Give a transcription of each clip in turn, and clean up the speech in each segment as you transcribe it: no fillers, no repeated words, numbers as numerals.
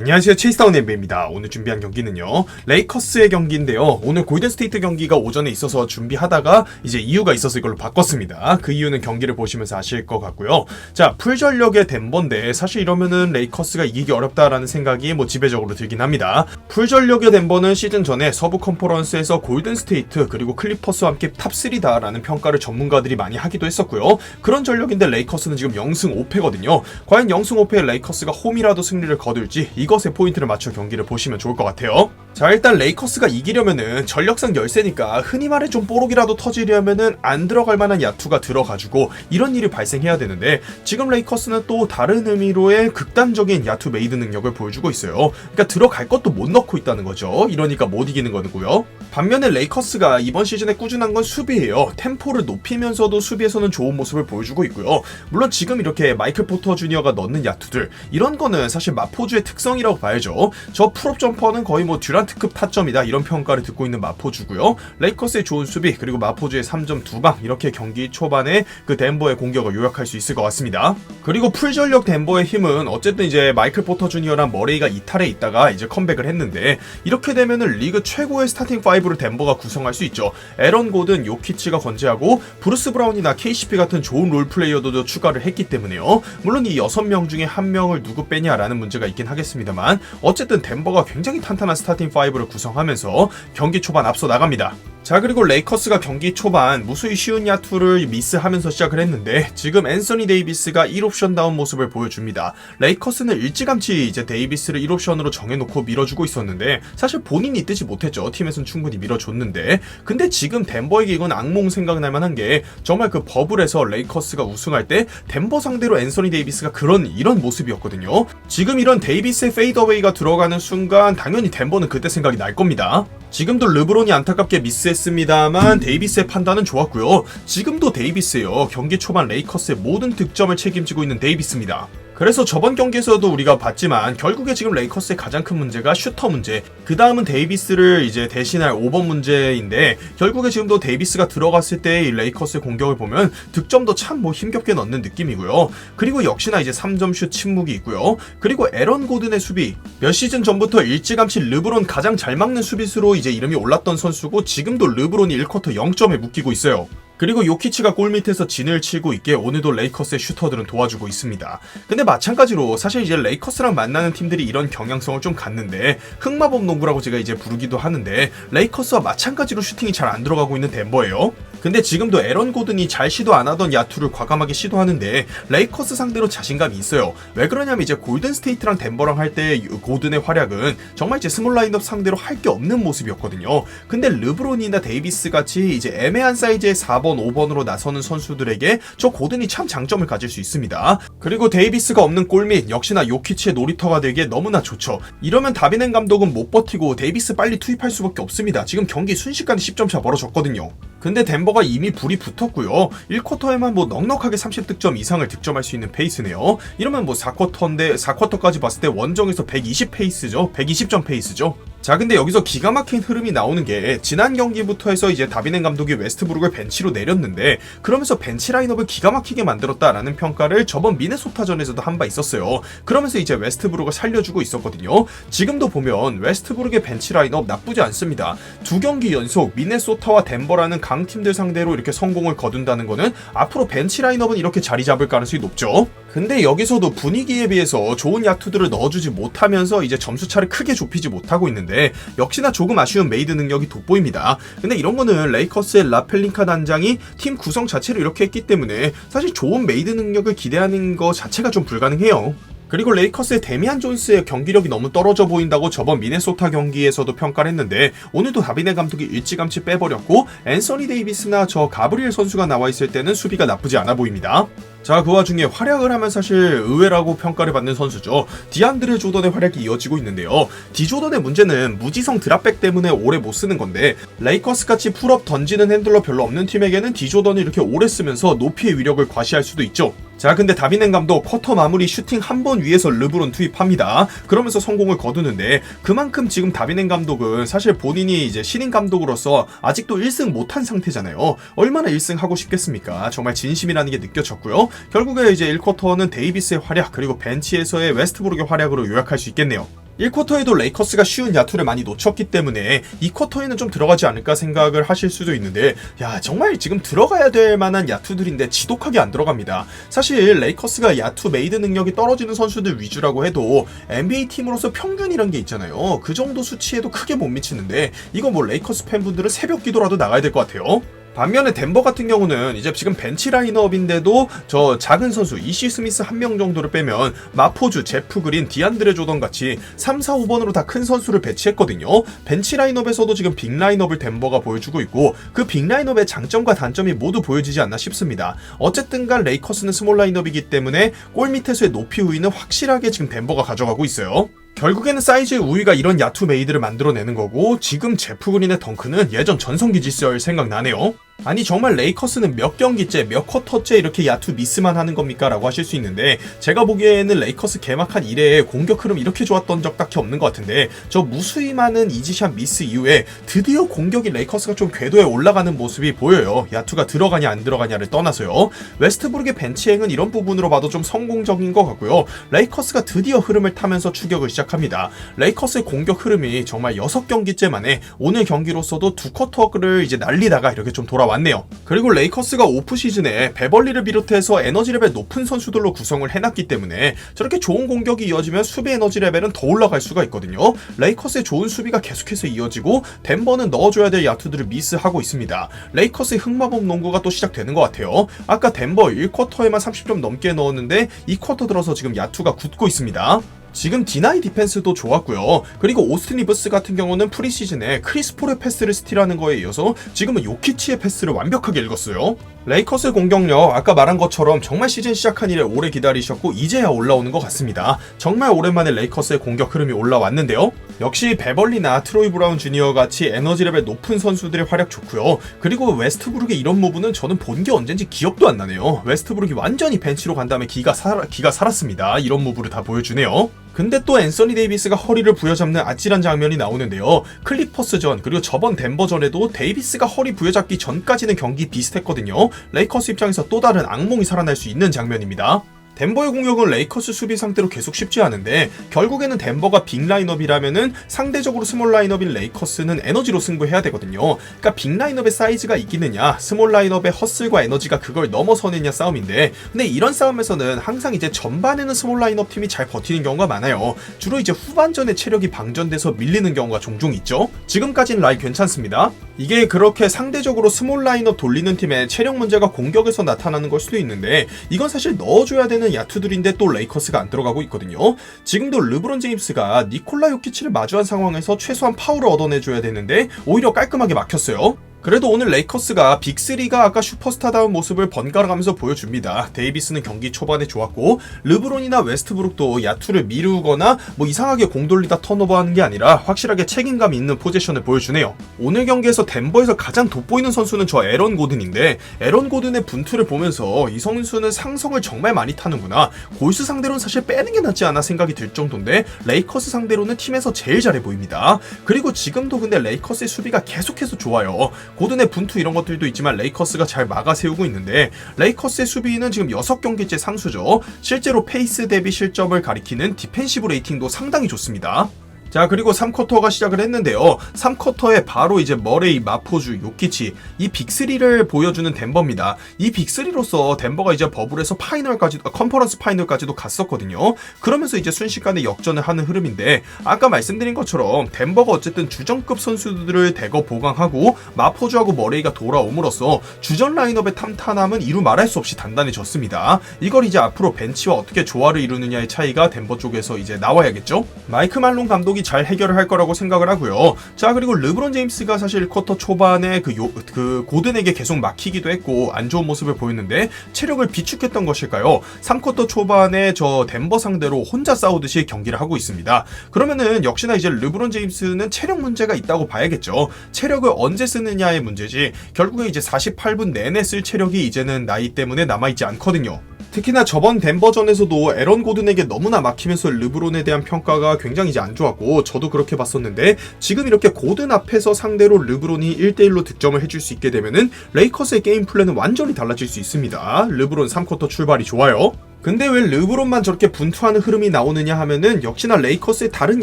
안녕하세요, 체이스타운 NBA입니다. 오늘 준비한 경기는요, 레이커스의 경기인데요. 오늘 골든스테이트 경기가 오전에 있어서 준비하다가 이제 이유가 있어서 이걸로 바꿨습니다. 그 이유는 경기를 보시면서 아실 것 같고요. 자, 풀전력의 덴버인데 사실 이러면은 레이커스가 이기기 어렵다라는 생각이 지배적으로 들긴 합니다. 풀전력의 덴버는 시즌 전에 서부 컨퍼런스에서 골든스테이트 그리고 클리퍼스와 함께 탑3다라는 평가를 전문가들이 많이 하기도 했었고요. 그런 전력인데 레이커스는 지금 0승 5패거든요. 과연 0승 5패의 레이커스가 홈이라도 승리를 거둘지 이것에 포인트를 맞춰 경기를 보시면 좋을 것 같아요. 자, 일단 레이커스가 이기려면은 전력상 열세니까 흔히 말해 좀 뽀록이라도 터지려면은 안 들어갈 만한 야투가 들어가지고 이런 일이 발생해야 되는데, 지금 레이커스는 또 다른 의미로의 극단적인 야투 메이드 능력을 보여주고 있어요. 그러니까 들어갈 것도 못 넣고 있다는 거죠. 이러니까 못 이기는 거고요. 반면에 레이커스가 이번 시즌에 꾸준한 건 수비예요. 템포를 높이면서도 수비에서는 좋은 모습을 보여주고 있고요. 물론 지금 이렇게 마이클 포터 주니어가 넣는 야투들, 이런 거는 사실 마포주의 특성이라고 봐야죠. 저 풀업 점퍼는 거의 듀란트급 타점이다, 이런 평가를 듣고 있는 마포주고요. 레이커스의 좋은 수비, 그리고 마포주의 3점 2방, 이렇게 경기 초반에 그 덴버의 공격을 요약할 수 있을 것 같습니다. 그리고 풀전력 덴버의 힘은 어쨌든 이제 마이클 포터 주니어랑 머레이가 이탈해 있다가 이제 컴백을 했는데, 이렇게 되면은 리그 최고의 스타팅 5를 덴버가 구성할 수 있죠. 에런 고든, 요키치가 건재하고 브루스 브라운이나 KCP 같은 좋은 롤플레이어도 추가를 했기 때문에요. 물론 이 6명 중에 1명을 누구 빼냐라는 문제가 있긴 하겠습니다만, 어쨌든 덴버가 굉장히 탄탄한 스타팅 5를 구성하면서 경기 초반 앞서 나갑니다. 자, 그리고 레이커스가 경기 초반 무수히 쉬운 야투를 미스하면서 시작을 했는데, 지금 앤서니 데이비스가 1옵션 다운 모습을 보여줍니다. 레이커스는 일찌감치 이제 데이비스를 1옵션으로 정해놓고 밀어주고 있었는데, 사실 본인이 뜨지 못했죠. 팀에서는 충분히 밀어줬는데, 근데 지금 덴버에게 이건 악몽 생각날 만한 게, 정말 그 버블에서 레이커스가 우승할 때 덴버 상대로 앤서니 데이비스가 이런 모습이었거든요. 지금 이런 데이비스의 페이더웨이가 들어가는 순간 당연히 덴버는 그때 생각이 날 겁니다. 지금도 르브론이 안타깝게 미스했습니다만 데이비스의 판단은 좋았고요. 지금도 데이비스예요. 경기 초반 레이커스의 모든 득점을 책임지고 있는 데이비스입니다. 그래서 저번 경기에서도 우리가 봤지만 결국에 지금 레이커스의 가장 큰 문제가 슈터 문제, 그 다음은 데이비스를 이제 대신할 5번 문제인데, 결국에 지금도 데이비스가 들어갔을 때 이 레이커스의 공격을 보면 득점도 참 힘겹게 넣는 느낌이고요. 그리고 역시나 이제 3점 슛 침묵이 있고요. 그리고 에런 고든의 수비, 몇 시즌 전부터 일찌감치 르브론 가장 잘 막는 수비수로 이제 이름이 올랐던 선수고, 지금도 르브론이 1쿼터 0점에 묶이고 있어요. 그리고 요키치가 골밑에서 진을 치고 있게 오늘도 레이커스의 슈터들은 도와주고 있습니다. 근데 마찬가지로 사실 이제 레이커스랑 만나는 팀들이 이런 경향성을 좀 갖는데, 흑마법 농구라고 제가 이제 부르기도 하는데, 레이커스와 마찬가지로 슈팅이 잘 안 들어가고 있는 덴버예요. 근데 지금도 에런 고든이 잘 시도 안 하던 야투를 과감하게 시도하는데 레이커스 상대로 자신감이 있어요. 왜 그러냐면 이제 골든스테이트랑 덴버랑 할 때 고든의 활약은 정말 이제 스몰 라인업 상대로 할 게 없는 모습이었거든요. 근데 르브론이나 데이비스 같이 이제 애매한 사이즈의 4번, 5번으로 나서는 선수들에게 저 고든이 참 장점을 가질 수 있습니다. 그리고 데이비스가 없는 골밑, 역시나 요키치의 놀이터가 되기에 너무나 좋죠. 이러면 다비넨 감독은 못 버티고 데이비스 빨리 투입할 수밖에 없습니다. 지금 경기 순식간에 10점차 벌어졌거든요. 근데 덴버가 이미 불이 붙었고요. 1쿼터에만 넉넉하게 30득점 이상을 득점할 수 있는 페이스네요. 이러면 4쿼터인데 4쿼터까지 봤을 때 원정에서 120 페이스죠. 120점 페이스죠. 자, 근데 여기서 기가 막힌 흐름이 나오는 게, 지난 경기부터 해서 이제 다비넨 감독이 웨스트브룩을 벤치로 내렸는데, 그러면서 벤치 라인업을 기가 막히게 만들었다라는 평가를 저번 미네소타전에서도 한 바 있었어요. 그러면서 이제 웨스트브룩을 살려주고 있었거든요. 지금도 보면 웨스트브룩의 벤치 라인업 나쁘지 않습니다. 2경기 연속 미네소타와 덴버라는 강팀들 상대로 이렇게 성공을 거둔다는 거는 앞으로 벤치 라인업은 이렇게 자리 잡을 가능성이 높죠. 근데 여기서도 분위기에 비해서 좋은 야투들을 넣어주지 못하면서 이제 점수차를 크게 좁히지 못하고 있는데, 역시나 조금 아쉬운 메이드 능력이 돋보입니다. 근데 이런 거는 레이커스의 라펠린카 단장이 팀 구성 자체를 이렇게 했기 때문에 사실 좋은 메이드 능력을 기대하는 거 자체가 좀 불가능해요. 그리고 레이커스의 데미안 존스의 경기력이 너무 떨어져 보인다고 저번 미네소타 경기에서도 평가를 했는데, 오늘도 다비넨 감독이 일찌감치 빼버렸고, 앤서니 데이비스나 저 가브리엘 선수가 나와있을 때는 수비가 나쁘지 않아 보입니다. 자, 그 와중에 활약을 하면 사실 의외라고 평가를 받는 선수죠. 디안드레 조던의 활약이 이어지고 있는데요. 디조던의 문제는 무지성 드랍백 때문에 오래 못 쓰는 건데, 레이커스같이 풀업 던지는 핸들러 별로 없는 팀에게는 디조던을 이렇게 오래 쓰면서 높이의 위력을 과시할 수도 있죠. 자, 근데 다비넨 감독 쿼터 마무리 슈팅 한 번 위에서 르브론 투입합니다. 그러면서 성공을 거두는데, 그만큼 지금 다비넨 감독은 사실 본인이 이제 신인 감독으로서 아직도 1승 못한 상태잖아요. 얼마나 1승 하고 싶겠습니까? 정말 진심이라는 게 느껴졌고요. 결국에 이제 1쿼터는 데이비스의 활약, 그리고 벤치에서의 웨스트브룩의 활약으로 요약할 수 있겠네요. 1쿼터에도 레이커스가 쉬운 야투를 많이 놓쳤기 때문에 2쿼터에는 좀 들어가지 않을까 생각을 하실 수도 있는데, 야, 정말 지금 들어가야 될 만한 야투들인데 지독하게 안 들어갑니다. 사실 레이커스가 야투 메이드 능력이 떨어지는 선수들 위주라고 해도 NBA 팀으로서 평균이란 게 있잖아요. 그 정도 수치에도 크게 못 미치는데 이거 뭐 레이커스 팬분들은 새벽 기도라도 나가야 될 것 같아요. 반면에 덴버 같은 경우는 이제 지금 벤치 라인업인데도 저 작은 선수 이시 스미스 한 명 정도를 빼면 마포주, 제프 그린, 디안드레 조던 같이 3, 4, 5번으로 다 큰 선수를 배치했거든요. 벤치 라인업에서도 지금 빅 라인업을 덴버가 보여주고 있고 그 빅 라인업의 장점과 단점이 모두 보여지지 않나 싶습니다. 어쨌든 간 레이커스는 스몰 라인업이기 때문에 골 밑에서의 높이 우위는 확실하게 지금 덴버가 가져가고 있어요. 결국에는 사이즈의 우위가 이런 야투 메이드를 만들어내는 거고, 지금 제프 그린의 덩크는 예전 전성기 시절 생각나네요. 아니 정말 레이커스는 몇 경기째 몇 쿼터째 이렇게 야투 미스만 하는 겁니까? 라고 하실 수 있는데, 제가 보기에는 레이커스 개막한 이래에 공격 흐름 이렇게 좋았던 적 딱히 없는 것 같은데, 저 무수히 많은 이지샷 미스 이후에 드디어 공격이 레이커스가 좀 궤도에 올라가는 모습이 보여요. 야투가 들어가냐 안 들어가냐를 떠나서요. 웨스트브룩의 벤치행은 이런 부분으로 봐도 좀 성공적인 것 같고요. 레이커스가 드디어 흐름을 타면서 추격을 시작합니다. 레이커스의 공격 흐름이 정말 6경기째 만에 오늘 경기로서도 2쿼터를 이제 날리다가 이렇게 좀 돌아왔네요. 그리고 레이커스가 오프 시즌에 베벌리를 비롯해서 에너지 레벨 높은 선수들로 구성을 해놨기 때문에 저렇게 좋은 공격이 이어지면 수비 에너지 레벨은 더 올라갈 수가 있거든요. 레이커스의 좋은 수비가 계속해서 이어지고 덴버는 넣어줘야 될 야투들을 미스하고 있습니다. 레이커스의 흑마법 농구가 또 시작되는 것 같아요. 아까 덴버 1쿼터에만 30점 넘게 넣었는데 2쿼터 들어서 지금 야투가 굳고 있습니다. 지금 디나이 디펜스도 좋았고요. 그리고 오스틴 리버스 같은 경우는 프리시즌에 크리스 폴의 패스를 스틸하는 거에 이어서 지금은 요키치의 패스를 완벽하게 읽었어요. 레이커스의 공격력, 아까 말한 것처럼 정말 시즌 시작한 이래 오래 기다리셨고 이제야 올라오는 것 같습니다. 정말 오랜만에 레이커스의 공격 흐름이 올라왔는데요. 역시 베벌리나 트로이 브라운 주니어 같이 에너지 레벨 높은 선수들의 활약 좋고요. 그리고 웨스트브룩의 이런 무브는 저는 본 게 언젠지 기억도 안 나네요. 웨스트브룩이 완전히 벤치로 간 다음에 기가 살았습니다. 이런 무브를 다 보여주네요. 근데 또 앤서니 데이비스가 허리를 부여잡는 아찔한 장면이 나오는데요. 클리퍼스전 그리고 저번 덴버전에도 데이비스가 허리 부여잡기 전까지는 경기 비슷했거든요. 레이커스 입장에서 또 다른 악몽이 살아날 수 있는 장면입니다. 덴버의 공격은 레이커스 수비 상대로 계속 쉽지 않은데, 결국에는 덴버가 빅 라인업이라면은 상대적으로 스몰 라인업인 레이커스는 에너지로 승부해야 되거든요. 그러니까 빅 라인업의 사이즈가 이기느냐, 스몰 라인업의 허슬과 에너지가 그걸 넘어서느냐 싸움인데, 근데 이런 싸움에서는 항상 이제 전반에는 스몰 라인업 팀이 잘 버티는 경우가 많아요. 주로 이제 후반전에 체력이 방전돼서 밀리는 경우가 종종 있죠. 지금까지는 라인 괜찮습니다. 이게 그렇게 상대적으로 스몰 라인업 돌리는 팀의 체력 문제가 공격에서 나타나는 걸 수도 있는데, 이건 사실 넣어줘야 되는 야투들인데 또 레이커스가 안 들어가고 있거든요. 지금도 르브론 제임스가 니콜라 요키치를 마주한 상황에서 최소한 파울을 얻어내줘야 되는데 오히려 깔끔하게 막혔어요. 그래도 오늘 레이커스가 빅3가 아까 슈퍼스타다운 모습을 번갈아가면서 보여줍니다. 데이비스는 경기 초반에 좋았고, 르브론이나 웨스트브룩도 야투를 미루거나 뭐 이상하게 공 돌리다 턴오버하는 게 아니라 확실하게 책임감 있는 포지션을 보여주네요. 오늘 경기에서 덴버에서 가장 돋보이는 선수는 저 에런 고든인데, 에런 고든의 분투를 보면서 이 선수는 상성을 정말 많이 타는구나, 골스 상대로는 사실 빼는 게 낫지 않아 생각이 들 정도인데 레이커스 상대로는 팀에서 제일 잘해 보입니다. 그리고 지금도 근데 레이커스의 수비가 계속해서 좋아요. 고든의 분투 이런 것들도 있지만 레이커스가 잘 막아세우고 있는데, 레이커스의 수비는 지금 6경기째 상수죠. 실제로 페이스 대비 실점을 가리키는 디펜시브 레이팅도 상당히 좋습니다. 자, 그리고 3쿼터가 시작을 했는데요. 3쿼터에 바로 이제 머레이, 마포주, 요키치, 이 빅3를 보여주는 덴버입니다. 이 빅3로서 덴버가 이제 버블에서 컨퍼런스 파이널까지도 갔었거든요. 그러면서 이제 순식간에 역전을 하는 흐름인데, 아까 말씀드린 것처럼 덴버가 어쨌든 주전급 선수들을 대거 보강하고 마포주하고 머레이가 돌아옴으로써 주전 라인업의 탄탄함은 이루 말할 수 없이 단단해졌습니다. 이걸 이제 앞으로 벤치와 어떻게 조화를 이루느냐의 차이가 덴버 쪽에서 이제 나와야겠죠. 마이크 말론 감독이 잘 해결을 할 거라고 생각을 하고요. 자, 그리고 르브론 제임스가 사실 쿼터 초반에 그 고든에게 계속 막히기도 했고 안 좋은 모습을 보였는데 체력을 비축했던 것일까요? 3쿼터 초반에 저 덴버 상대로 혼자 싸우듯이 경기를 하고 있습니다. 그러면은 역시나 이제 르브론 제임스는 체력 문제가 있다고 봐야겠죠. 체력을 언제 쓰느냐의 문제지, 결국에 이제 48분 내내 쓸 체력이 이제는 나이 때문에 남아있지 않거든요. 특히나 저번 덴버전에서도 에런 고든에게 너무나 막히면서 르브론에 대한 평가가 굉장히 이제 안 좋았고 저도 그렇게 봤었는데, 지금 이렇게 고든 앞에서 상대로 르브론이 1대1로 득점을 해줄 수 있게 되면은 레이커스의 게임 플랜은 완전히 달라질 수 있습니다. 르브론 3쿼터 출발이 좋아요. 근데 왜 르브론만 저렇게 분투하는 흐름이 나오느냐 하면은 역시나 레이커스의 다른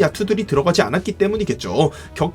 야투들이 들어가지 않았기 때문이겠죠.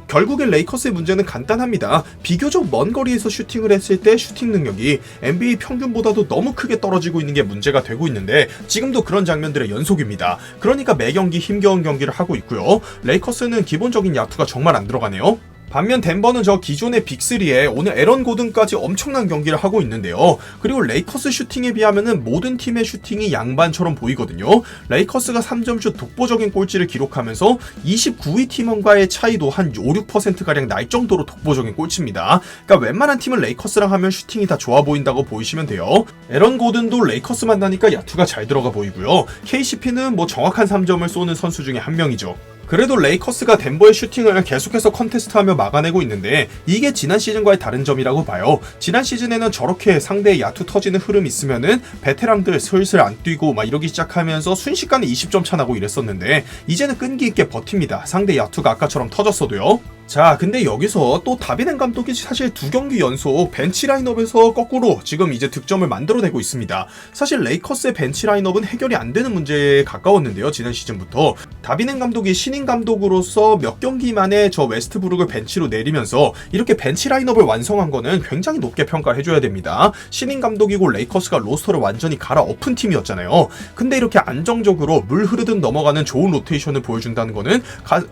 결국에 레이커스의 문제는 간단합니다. 비교적 먼 거리에서 슈팅을 했을 때 슈팅 능력이 NBA 평균보다도 너무 크게 떨어지고 있는 게 문제가 되고 있는데 지금도 그런 장면들의 연속입니다. 그러니까 매 경기 힘겨운 경기를 하고 있고요. 레이커스는 기본적인 야투가 정말 안 들어가네요. 반면 덴버는 저 기존의 빅3에 오늘 에런 고든까지 엄청난 경기를 하고 있는데요. 그리고 레이커스 슈팅에 비하면은 모든 팀의 슈팅이 양반처럼 보이거든요. 레이커스가 3점슛 독보적인 꼴찌를 기록하면서 29위 팀원과의 차이도 한 5, 6%가량 날 정도로 독보적인 꼴찌입니다. 그러니까 웬만한 팀은 레이커스랑 하면 슈팅이 다 좋아 보인다고 보이시면 돼요. 에런 고든도 레이커스 만나니까 야투가 잘 들어가 보이고요. KCP는 뭐 정확한 3점을 쏘는 선수 중에 한 명이죠. 그래도 레이커스가 덴버의 슈팅을 계속해서 컨테스트하며 막아내고 있는데 이게 지난 시즌과의 다른 점이라고 봐요. 지난 시즌에는 저렇게 상대의 야투 터지는 흐름이 있으면은 베테랑들 슬슬 안 뛰고 막 이러기 시작하면서 순식간에 20점 차 나고 이랬었는데 이제는 끈기 있게 버팁니다. 상대 야투가 아까처럼 터졌어도요. 자, 근데 여기서 또 다비넨 감독이 사실 2경기 연속 벤치 라인업에서 거꾸로 지금 이제 득점을 만들어내고 있습니다. 사실 레이커스의 벤치 라인업은 해결이 안 되는 문제에 가까웠는데요. 지난 시즌부터 다비넨 감독이 신인 감독으로서 몇 경기 만에 저 웨스트브룩을 벤치로 내리면서 이렇게 벤치 라인업을 완성한 거는 굉장히 높게 평가를 해줘야 됩니다. 신인 감독이고 레이커스가 로스터를 완전히 갈아엎은 팀이었잖아요. 근데 이렇게 안정적으로 물 흐르듯 넘어가는 좋은 로테이션을 보여준다는 거는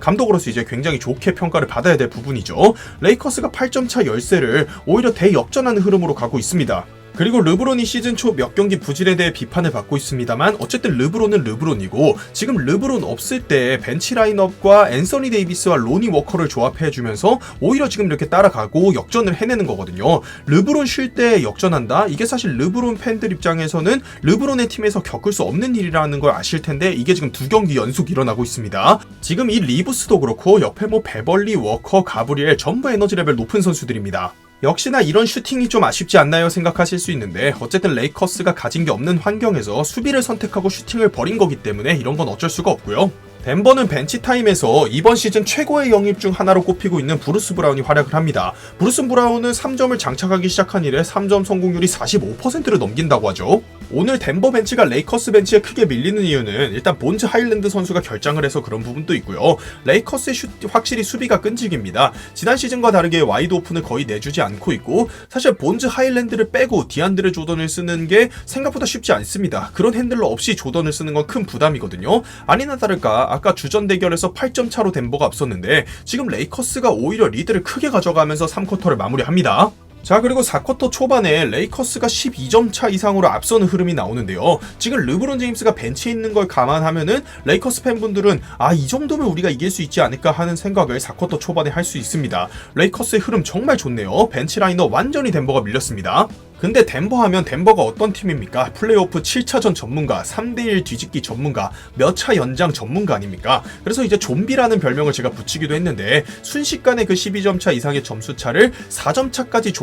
감독으로서 이제 굉장히 좋게 평가를 받아야 될 부분이죠. 레이커스가 8점 차 열세를 오히려 대역전하는 흐름으로 가고 있습니다. 그리고 르브론이 시즌 초 몇 경기 부진에 대해 비판을 받고 있습니다만 어쨌든 르브론은 르브론이고 지금 르브론 없을 때 벤치 라인업과 앤서니 데이비스와 로니 워커를 조합해주면서 오히려 지금 이렇게 따라가고 역전을 해내는 거거든요. 르브론 쉴 때 역전한다? 이게 사실 르브론 팬들 입장에서는 르브론의 팀에서 겪을 수 없는 일이라는 걸 아실 텐데 이게 지금 2경기 연속 일어나고 있습니다. 지금 이 리브스도 그렇고 옆에 뭐 베벌리, 워커, 가브리엘 전부 에너지 레벨 높은 선수들입니다. 역시나 이런 슈팅이 좀 아쉽지 않나요? 생각하실 수 있는데 어쨌든 레이커스가 가진 게 없는 환경에서 수비를 선택하고 슈팅을 버린 거기 때문에 이런 건 어쩔 수가 없고요. 덴버는 벤치타임에서 이번 시즌 최고의 영입 중 하나로 꼽히고 있는 브루스 브라운이 활약을 합니다. 브루스 브라운은 3점을 장착하기 시작한 이래 3점 성공률이 45%를 넘긴다고 하죠. 오늘 덴버 벤치가 레이커스 벤치에 크게 밀리는 이유는 일단 본즈 하일랜드 선수가 결장을 해서 그런 부분도 있고요. 레이커스의 확실히 수비가 끈질깁니다. 지난 시즌과 다르게 와이드 오픈을 거의 내주지 않고 있고 사실 본즈 하일랜드를 빼고 디안드레 조던을 쓰는 게 생각보다 쉽지 않습니다. 그런 핸들러 없이 조던을 쓰는 건 큰 부담이거든요. 아니나 다를까 아까 주전 대결에서 8점 차로 덴버가 앞섰는데 지금 레이커스가 오히려 리드를 크게 가져가면서 3쿼터를 마무리합니다. 자, 그리고 4쿼터 초반에 레이커스가 12점 차 이상으로 앞서는 흐름이 나오는데요. 지금 르브론 제임스가 벤치에 있는 걸 감안하면은 레이커스 팬분들은 이 정도면 우리가 이길 수 있지 않을까 하는 생각을 4쿼터 초반에 할 수 있습니다. 레이커스의 흐름 정말 좋네요. 벤치 라인업 완전히 덴버가 밀렸습니다. 근데 덴버 하면 덴버가 어떤 팀입니까? 플레이오프 7차전 전문가, 3대1 뒤집기 전문가, 몇 차 연장 전문가 아닙니까? 그래서 이제 좀비라는 별명을 제가 붙이기도 했는데 순식간에 그 12점 차 이상의 점수 차를 4점 차까지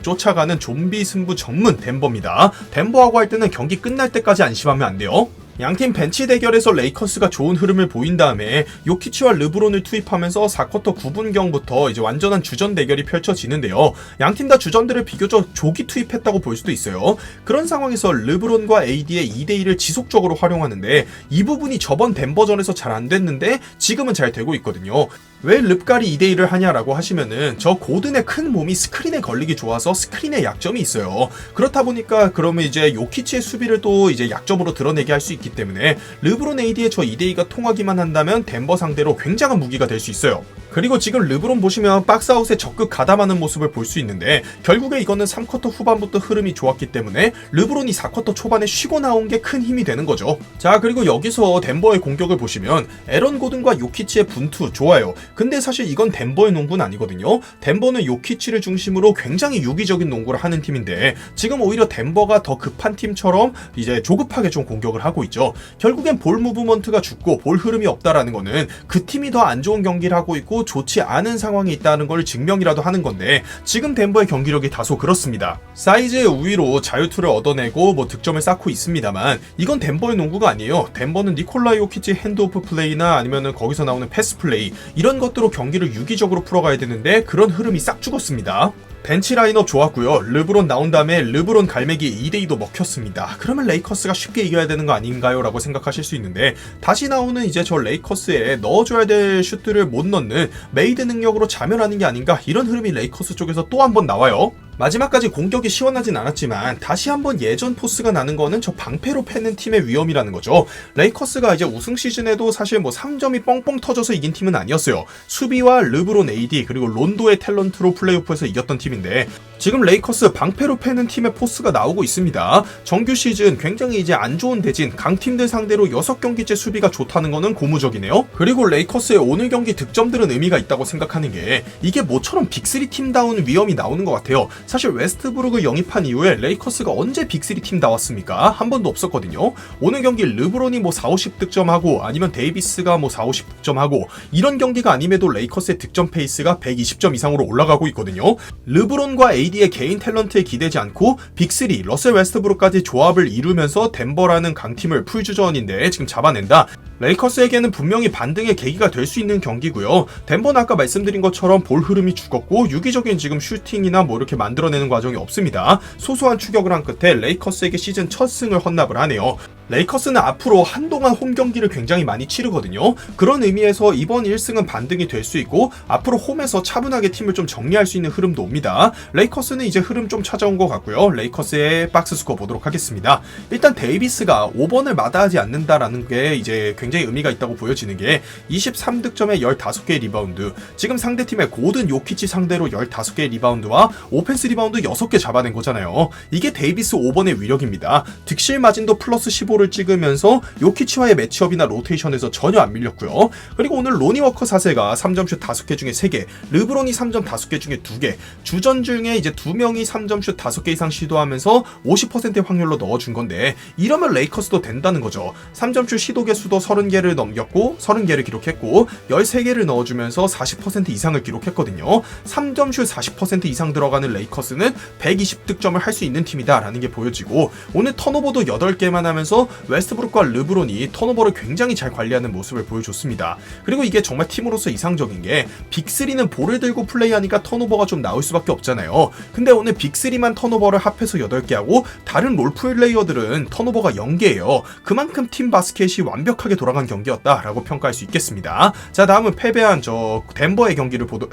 쫓아가는 좀비 승부 전문 덴버입니다. 덴버하고 할 때는 경기 끝날 때까지 안심하면 안 돼요. 양팀 벤치 대결에서 레이커스가 좋은 흐름을 보인 다음에 요키치와 르브론을 투입하면서 4쿼터 9분경부터 이제 완전한 주전 대결이 펼쳐지는데요. 양팀 다 주전들을 비교적 조기 투입했다고 볼 수도 있어요. 그런 상황에서 르브론과 AD의 2대1을 지속적으로 활용하는데 이 부분이 저번 덴버전에서 잘 안 됐는데 지금은 잘 되고 있거든요. 왜 릅갈이 2대1을 하냐라고 하시면은 저 고든의 큰 몸이 스크린에 걸리기 좋아서 스크린에 약점이 있어요. 그렇다 보니까 그러면 이제 요키치의 수비를 또 이제 약점으로 드러내게 할 수 있기 때문에 르브론 AD의 저 2대2가 통하기만 한다면 덴버 상대로 굉장한 무기가 될 수 있어요. 그리고 지금 르브론 보시면 박스아웃에 적극 가담하는 모습을 볼 수 있는데 결국에 이거는 3쿼터 후반부터 흐름이 좋았기 때문에 르브론이 4쿼터 초반에 쉬고 나온 게 큰 힘이 되는 거죠. 자, 그리고 여기서 덴버의 공격을 보시면 에런 고든과 요키치의 분투 좋아요. 근데 사실 이건 덴버의 농구는 아니거든요. 덴버는 요키치를 중심으로 굉장히 유기적인 농구를 하는 팀인데 지금 오히려 덴버가 더 급한 팀처럼 이제 조급하게 좀 공격을 하고 있죠. 결국엔 볼 무브먼트가 죽고 볼 흐름이 없다라는 거는 그 팀이 더 안 좋은 경기를 하고 있고 좋지 않은 상황이 있다는 걸 증명이라도 하는 건데 지금 덴버의 경기력이 다소 그렇습니다. 사이즈의 우위로 자유투를 얻어내고 뭐 득점을 쌓고 있습니다만 이건 덴버의 농구가 아니에요. 덴버는 니콜라 요키치 핸드오프 플레이나 아니면은 거기서 나오는 패스 플레이 이런 것들로 경기를 유기적으로 풀어가야 되는데 그런 흐름이 싹 죽었습니다. 벤치 라인업 좋았고요. 르브론 나온 다음에 르브론 갈매기 2대2도 먹혔습니다. 그러면 레이커스가 쉽게 이겨야 되는 거 아닌가요? 라고 생각하실 수 있는데 다시 나오는 이제 저 레이커스에 넣어줘야 될 슛들을 못 넣는 메이드 능력으로 자멸하는 게 아닌가, 이런 흐름이 레이커스 쪽에서 또 한 번 나와요. 마지막까지 공격이 시원하진 않았지만 다시 한번 예전 포스가 나는 거는 저 방패로 패는 팀의 위험이라는 거죠. 레이커스가 이제 우승 시즌에도 사실 뭐 3점이 뻥뻥 터져서 이긴 팀은 아니었어요. 수비와 르브론 AD 그리고 론도의 탤런트로 플레이오프에서 이겼던 팀인데 지금 레이커스 방패로 패는 팀의 포스가 나오고 있습니다. 정규 시즌 굉장히 이제 안 좋은 대진 강팀들 상대로 6경기째 수비가 좋다는 거는 고무적이네요. 그리고 레이커스의 오늘 경기 득점들은 의미가 있다고 생각하는 게 이게 모처럼 빅3 팀다운 위험이 나오는 것 같아요. 사실 웨스트브룩을 영입한 이후에 레이커스가 언제 빅3 팀 나왔습니까? 한 번도 없었거든요. 오늘 경기 르브론이 뭐 40-50득점하고 아니면 데이비스가 뭐 40-50득점하고 이런 경기가 아님에도 레이커스의 득점 페이스가 120점 이상으로 올라가고 있거든요. 르브론과 AD의 개인 탤런트에 기대지 않고 빅3 러셀 웨스트브룩까지 조합을 이루면서 덴버라는 강팀을 풀주전인데 지금 잡아낸다. 레이커스에게는 분명히 반등의 계기가 될 수 있는 경기고요. 덴버는 아까 말씀드린 것처럼 볼 흐름이 죽었고 유기적인 지금 슈팅이나 뭐 이렇게 만들어내는 과정이 없습니다. 소소한 추격을 한 끝에 레이커스에게 시즌 첫 승을 헌납을 하네요. 레이커스는 앞으로 한동안 홈 경기를 굉장히 많이 치르거든요. 그런 의미에서 이번 1승은 반등이 될 수 있고 앞으로 홈에서 차분하게 팀을 좀 정리할 수 있는 흐름도 옵니다. 레이커스는 이제 흐름 좀 찾아온 것 같고요. 레이커스의 박스 스코어 보도록 하겠습니다. 일단 데이비스가 5번을 마다하지 않는다라는 게 이제 굉장히 의미가 있다고 보여지는 게 23득점에 15개의 리바운드, 지금 상대팀의 고든 요키치 상대로 15개의 리바운드와 오펜스 리바운드 6개 잡아낸 거잖아요. 이게 데이비스 5번의 위력입니다. 득실 마진도 플러스 15를 찍으면서 요키치와의 매치업이나 로테이션에서 전혀 안 밀렸고요. 그리고 오늘 로니 워커 4세가 3점슛 5개 중에 3개, 르브론이 3점 5개 중에 2개, 주전 중에 이제 2명이 3점슛 5개 이상 시도하면서 50%의 확률로 넣어준 건데 이러면 레이커스도 된다는 거죠. 3점슛 시도 개수도 30개를 넘겼고 30개를 기록했고 13개를 넣어주면서 40% 이상을 기록했거든요. 3점슛 40% 이상 들어가는 레이커스는 120득점을 할 수 있는 팀이다라는 게 보여지고 오늘 턴오버도 8개만 하면서 웨스트브룩과 르브론이 턴오버를 굉장히 잘 관리하는 모습을 보여줬습니다. 그리고 이게 정말 팀으로서 이상적인 게 빅3는 볼을 들고 플레이하니까 턴오버가 좀 나올 수밖에 없잖아요. 근데 오늘 빅3만 턴오버를 합해서 8개 하고 다른 롤플레이어들은 턴오버가 0개예요. 그만큼 팀 바스켓이 완벽하게 돌아간 경기였다라고 평가할 수 있겠습니다. 자, 다음은 패배한 저 덴버의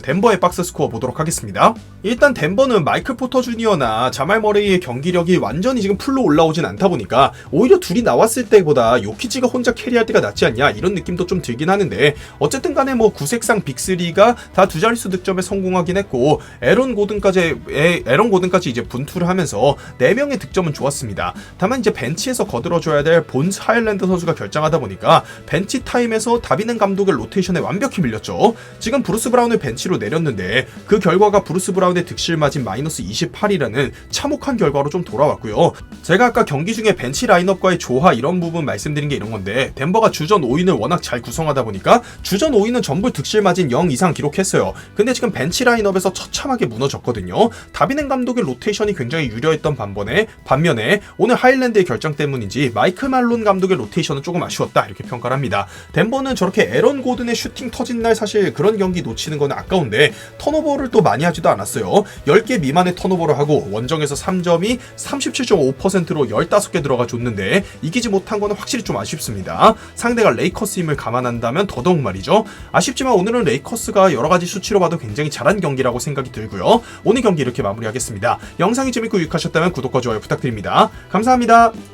덴버의 박스 스코어 보도록 하겠습니다. 일단 덴버는 마이클 포터 주니어나 자말 머레이의 경기력이 완전히 지금 풀로 올라오진 않다 보니까 오히려 둘이 나왔을 때보다 요키치가 혼자 캐리할 때가 낫지 않냐 이런 느낌도 좀 들긴 하는데 어쨌든 간에 뭐 구색상 빅3가 다 두 자릿수 득점에 성공하긴 했고 에런 고든까지 이제 분투를 하면서 4명의 득점은 좋았습니다. 다만 이제 벤치에서 거들어줘야 될 본스 하일랜드 선수가 결장하다 보니까 벤치 타임에서 다비넨 감독의 로테이션에 완벽히 밀렸죠. 지금 브루스 브라운을 벤치로 내렸는데 그 결과가 브루스 브라운의 득실 마진 마이너스 28이라는 참혹한 결과로 좀 돌아왔고요. 제가 아까 경기 중에 벤치 라인업과의 조화 이런 부분 말씀드린 게 이런 건데 덴버가 주전 5인을 워낙 잘 구성하다 보니까 주전 5인은 전부 득실 마진 0 이상 기록했어요. 근데 지금 벤치 라인업에서 처참하게 무너졌거든요. 다비넨 감독의 로테이션이 굉장히 유려했던 반면에 오늘 하일랜드의 결정 때문인지 마이클 말론 감독의 로테이션은 조금 아쉬웠다 이렇게 평가를 합니다. 덴버는 저렇게 에런 고든의 슈팅 터진 날 사실 그런 경기 놓치는 건 아까운데 턴오버를 또 많이 하지도 않았어요. 10개 미만의 턴오버를 하고 원정에서 3점이 37.5%로 15개 들어가 줬는데 이기지 못한 거는 확실히 좀 아쉽습니다. 상대가 레이커스임을 감안한다면 더더욱 말이죠. 아쉽지만 오늘은 레이커스가 여러가지 수치로 봐도 굉장히 잘한 경기라고 생각이 들고요. 오늘 경기 이렇게 마무리하겠습니다. 영상이 재밌고 유익하셨다면 구독과 좋아요 부탁드립니다. 감사합니다.